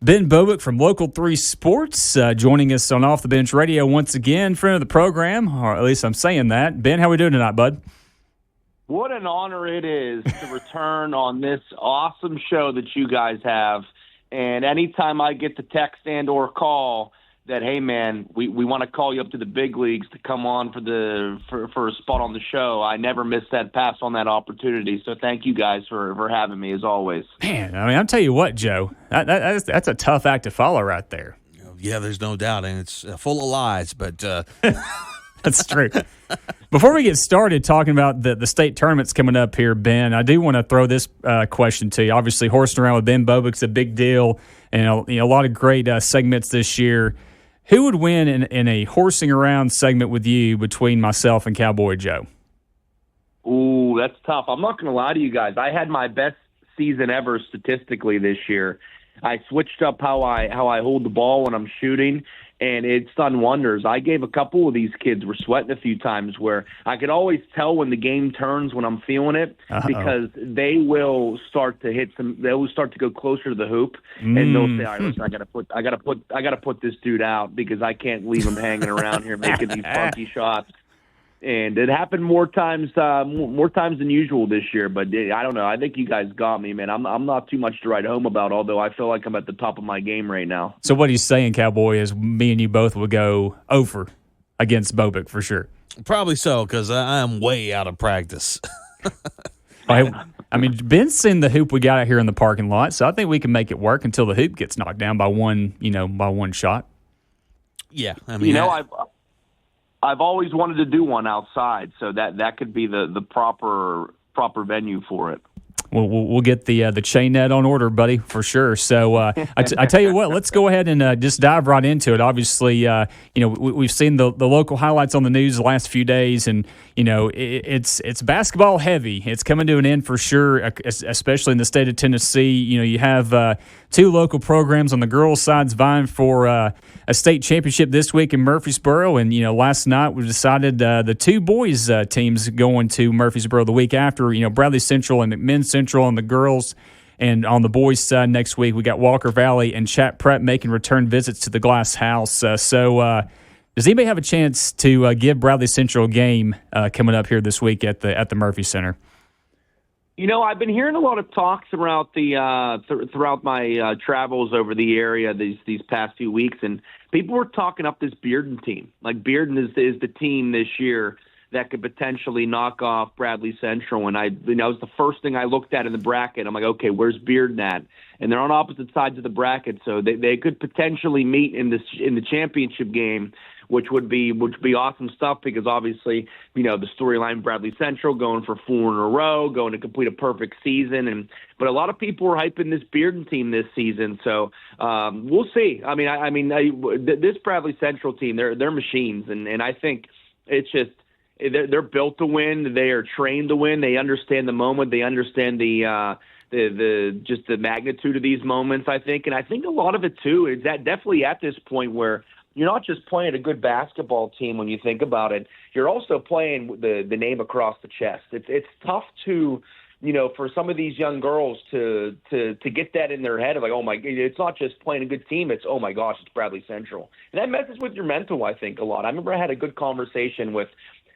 Ben Bobick from Local 3 Sports, joining us on Off the Bench Radio once again, friend of the program, or at least I'm saying that. Ben, how we doing tonight, bud? What an honor it is to return on this awesome show that you guys have. And anytime I get the text and or call that, hey, man, we want to call you up to the big leagues to come on for a spot on the show, I never miss that, pass on that opportunity. So thank you guys for having me, as always. Man, I mean, I'll tell you what, Joe, that's a tough act to follow right there. Yeah, there's no doubt, and it's full of lies, but that's true. Before we get started talking about the state tournaments coming up here, Ben, I do want to throw this question to you. Obviously, horsing around with Ben Bobick's a big deal, and a lot of great segments this year. Who would win in a horsing around segment with you between myself and Cowboy Joe? Ooh, that's tough. I'm not going to lie to you guys. I had my best season ever statistically this year. I switched up how I hold the ball when I'm shooting, and it's done wonders. I gave a couple of these kids were sweating a few times where I could always tell when the game turns when I'm feeling it because they will start to hit some. They will start to go closer to the hoop, and they'll say, "All right, listen, I gotta put this dude out because I can't leave him hanging around here making these funky shots." And it happened more times than usual this year. But I don't know. I think you guys got me, man. I'm not too much to write home about, although I feel like I'm at the top of my game right now. So what he's saying, Cowboy, is me and you both would go over against Bobick for sure. Probably so, because I'm way out of practice. I mean, Ben's seen the hoop we got out here in the parking lot, so I think we can make it work until the hoop gets knocked down by one shot. Yeah, I mean, I've always wanted to do one outside, so that could be the proper venue for it. We'll get the chain net on order, buddy, for sure. So I tell you what, let's go ahead and just dive right into it. Obviously, we've seen the local highlights on the news the last few days, and it's basketball heavy. It's coming to an end for sure, especially in the state of Tennessee. You have two local programs on the girls' sides vying for a state championship this week in Murfreesboro, and last night we decided the two boys teams going to Murfreesboro the week after. Bradley Central and McMinn Central on the girls, and on the boys' side next week we got Walker Valley and Chat Prep making return visits to the Glass House. So does anybody have a chance to give Bradley Central a game coming up here this week at the Murphy Center? I've been hearing a lot of talks throughout throughout my travels over the area these past few weeks, and people were talking up this Bearden team. Like Bearden is the team this year that could potentially knock off Bradley Central, and that was the first thing I looked at in the bracket. I'm like, okay, where's Bearden at? And they're on opposite sides of the bracket, so they could potentially meet in the championship game, which would be awesome stuff because obviously, the storyline Bradley Central going for 4 in a row, going to complete a perfect season, but a lot of people were hyping this Bearden team this season, so we'll see. This Bradley Central team, they're machines, and I think it's just they're built to win. They are trained to win. They understand the moment. They understand the magnitude of these moments, I think, and I think a lot of it too is that definitely at this point where you're not just playing a good basketball team when you think about it. You're also playing the name across the chest. It's tough to, for some of these young girls to get that in their head of like, oh my, it's not just playing a good team. It's, oh my gosh, it's Bradley Central. And that messes with your mental, I think, a lot. I remember I had a good conversation with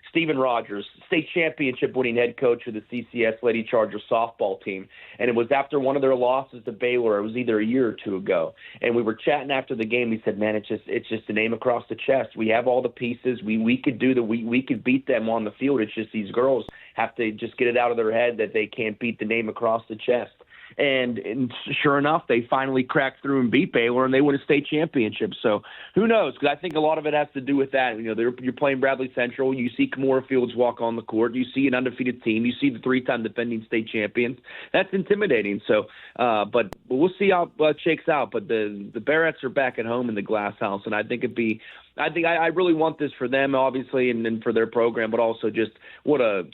Stephen Rogers, state championship winning head coach of the CCS Lady Chargers softball team. And it was after one of their losses to Baylor. It was either a year or two ago. And we were chatting after the game. He said, man, it's just a name across the chest. We have all the pieces. We could we could beat them on the field. It's just these girls have to just get it out of their head that they can't beat the name across the chest. And sure enough, they finally cracked through and beat Baylor, and they win a state championship. So who knows? Because I think a lot of it has to do with that. You're playing Bradley Central. You see Kimora Fields walk on the court. You see an undefeated team. You see the 3-time defending state champions. That's intimidating. So, but we'll see how it shakes out. But the Barretts are back at home in the Glass House, and I think I really want this for them, obviously, and for their program, but also just put a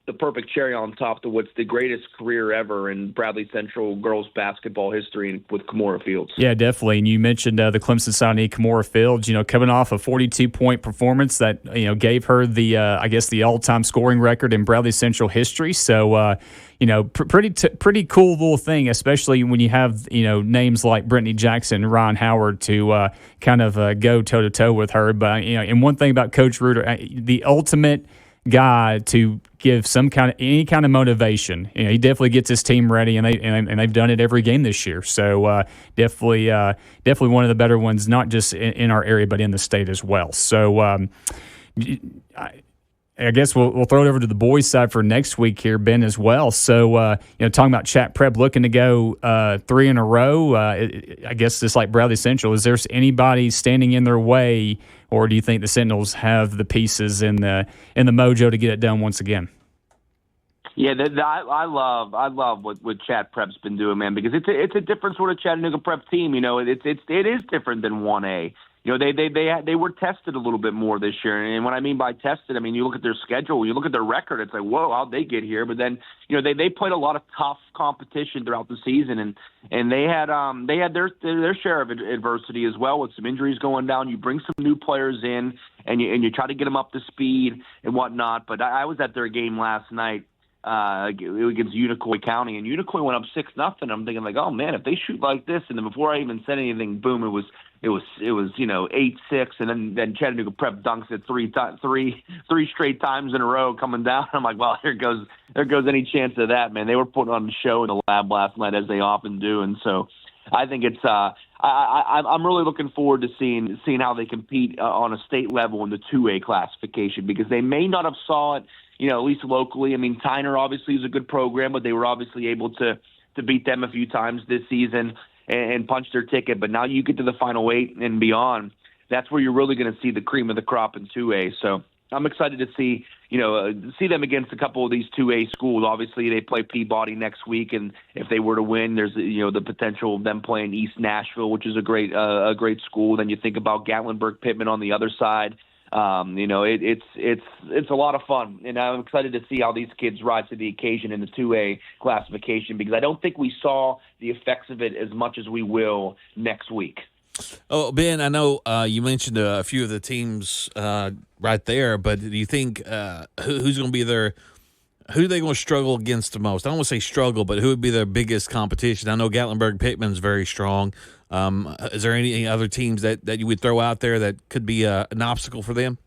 the perfect cherry on top to what's the greatest career ever in Bradley Central girls basketball history with Kimora Fields. Yeah, definitely. And you mentioned the Clemson signee Kimora Fields, coming off a 42-point performance that, gave her the, the all-time scoring record in Bradley Central history. So, pretty cool little thing, especially when you have, names like Brittany Jackson and Ryan Howard to kind of go toe-to-toe with her. But, and one thing about Coach Reuter, the ultimate guy to give any kind of motivation. He definitely gets his team ready, and they've done it every game this year. So definitely one of the better ones, not just in our area but in the state as well. So I guess we'll throw it over to the boys' side for next week here, Ben, as well. So talking about Chat Prep looking to go 3 in a row. I guess just like Bradley Central, is there anybody standing in their way? Or do you think the Sentinels have the pieces and the mojo to get it done once again? Yeah, I love what Chat Prep's been doing, man, because it's a different sort of Chattanooga Prep team. It is different than 1A. They were tested a little bit more this year, and what I mean by tested, you look at their schedule, you look at their record, it's like, whoa, how'd they get here? But then, they played a lot of tough competition throughout the season, and they had their share of adversity as well, with some injuries going down. You bring some new players in, and you try to get them up to speed and whatnot. But I was at their game last night against Unicoi County, and Unicoi went up 6-0. I'm thinking like, oh man, if they shoot like this, and then before I even said anything, boom, it was 8-6, and then Chattanooga Prep dunks it three straight times in a row coming down. I'm like, well, there goes any chance of that, man. They were putting on a show in the lab last night, as they often do, and so I think it's I'm really looking forward to seeing how they compete on a state level in the 2A classification, because they may not have saw it, at least locally. Tyner obviously is a good program, but they were obviously able to beat them a few times this season and punch their ticket. But now you get to the Final 8 and beyond, that's where you're really going to see the cream of the crop in 2A. So I'm excited to see them against a couple of these 2A schools. Obviously, they play Peabody next week, and if they were to win, there's the potential of them playing East Nashville, which is a great school. Then you think about Gatlinburg Pittman on the other side. It's a lot of fun, and I'm excited to see how these kids rise to the occasion in the 2A classification, because I don't think we saw the effects of it as much as we will next week. Oh, Ben, I know you mentioned a few of the teams right there, but do you think who's going to be who are they going to struggle against the most? I don't want to say struggle, but who would be their biggest competition? I know Gatlinburg Pittman's very strong. Is there any other teams that you would throw out there that could be an obstacle for them?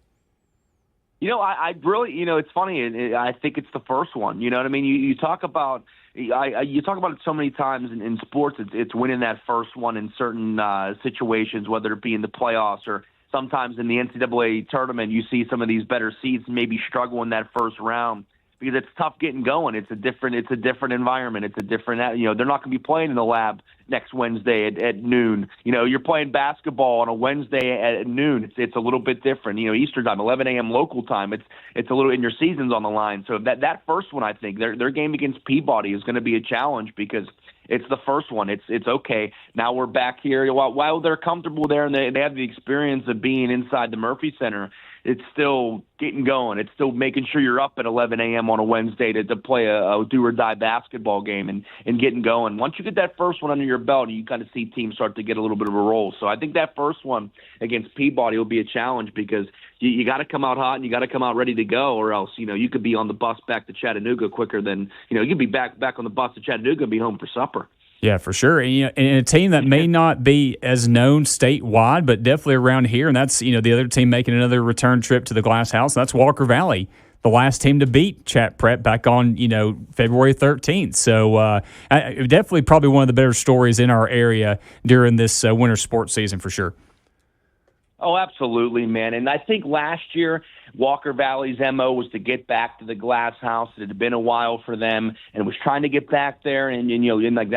I really, it's funny. I think it's the first one. You know what I mean? You talk about you talk about it so many times in sports. It's winning that first one in certain situations, whether it be in the playoffs or sometimes in the NCAA tournament. You see some of these better seeds maybe struggle in that first round, because it's tough getting going. It's a different environment. It's a different, they're not going to be playing in the lab next Wednesday at noon. You're playing basketball on a Wednesday at noon. It's a little bit different. Eastern time, 11 a.m. local time. It's a little, and your season's on the line. So that first one, I think their game against Peabody is going to be a challenge, because it's the first one. It's okay. Now we're back here. While they're comfortable there and they have the experience of being inside the Murphy Center, it's still getting going. It's still making sure you're up at 11 a.m. on a Wednesday to play a do-or-die basketball game and getting going. Once you get that first one under your belt, you kind of see teams start to get a little bit of a roll. So I think that first one against Peabody will be a challenge, because you got to come out hot and you got to come out ready to go, or else, you could be on the bus back to Chattanooga quicker than, you could be back on the bus to Chattanooga and be home for supper. Yeah, for sure. And a team that may not be as known statewide, but definitely around here, and that's, the other team making another return trip to the Glass House, that's Walker Valley, the last team to beat Chat Prep back on, February 13th. So definitely probably one of the better stories in our area during this winter sports season for sure. Oh, absolutely, man. And I think last year Walker Valley's MO was to get back to the Glass House. It had been a while for them, and was trying to get back there. And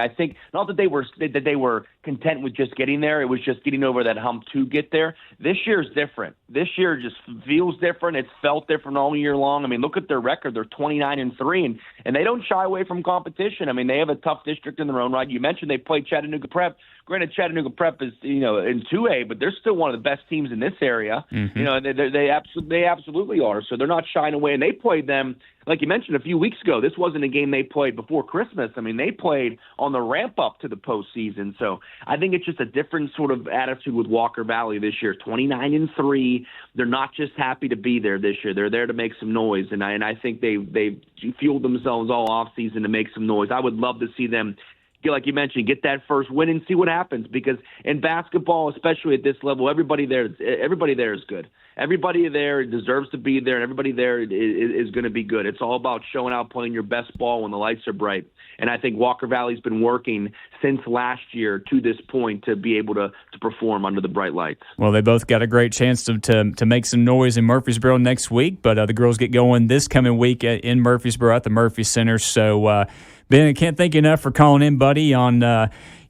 I think not that they were content with just getting there. It was just getting over that hump to get there. This year's different. This year just feels different. It's felt different all year long. Look at their record. They're 29-3, and they don't shy away from competition. They have a tough district in their own right. You mentioned they played Chattanooga Prep. Granted, Chattanooga Prep is, in 2A, but they're still one of the best teams in this area. Mm-hmm. They absolutely are. So they're not shying away. And they played them, like you mentioned, a few weeks ago. This wasn't a game they played before Christmas. I mean, they played on the ramp up to the postseason. So I think it's just a different sort of attitude with Walker Valley this year. 29-3. They're not just happy to be there this year. They're there to make some noise. And I think they've fueled themselves all off season to make some noise. I would love to see them, like you mentioned, get that first win and see what happens. Because in basketball, especially at this level, everybody there is good. Everybody there deserves to be there, and everybody there is going to be good. It's all about showing out, playing your best ball when the lights are bright. And I think Walker Valley's been working since last year to this point to be able to perform under the bright lights. Well, they both got a great chance to make some noise in Murfreesboro next week, but the girls get going this coming week in Murfreesboro at the Murphy Center. So, Ben, I can't thank you enough for calling in, buddy, on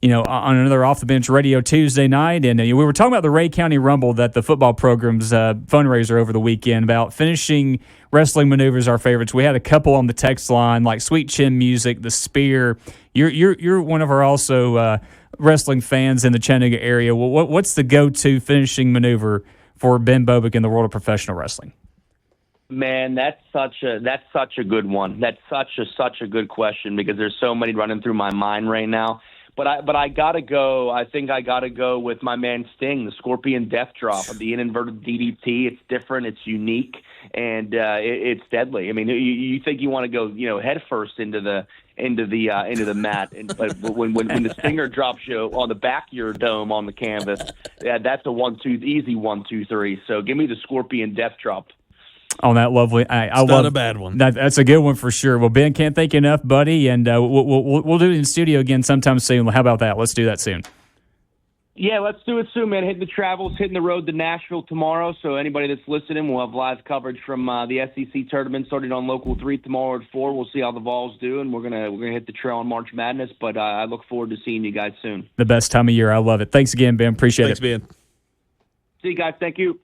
another Off the Bench Radio Tuesday night. And we were talking about the Ray County Rumble, that the football program's fundraiser over the weekend, about finishing wrestling maneuvers, our favorites. We had a couple on the text line, like Sweet Chin Music, the Spear. You're one of our also wrestling fans in the Chattanooga area. Well, what's the go-to finishing maneuver for Ben Bobick in the world of professional wrestling? Man, that's such a good one. That's such a good question, because there's so many running through my mind right now. But I gotta go. I think I gotta go with my man Sting, the Scorpion Death Drop, the inverted DDT. It's different, it's unique, and it's deadly. I mean, you think you want to go, head first into the mat, but when the Stinger drops you on the back of your dome on the canvas, that's a easy 1, 2, 3. So give me the Scorpion Death Drop. On that lovely, I not a bad one. That's a good one for sure. Well, Ben, can't thank you enough, buddy, and we'll do it in studio again sometime soon. How about that? Let's do that soon. Yeah, let's do it soon, man. Hitting the road to Nashville tomorrow. So anybody that's listening, we'll have live coverage from the SEC tournament starting on Local 3 tomorrow at 4. We'll see how the Vols do, and we're gonna hit the trail on March Madness. But I look forward to seeing you guys soon. The best time of year. I love it. Thanks again, Ben. Appreciate it. Thanks, Ben. See you guys. Thank you.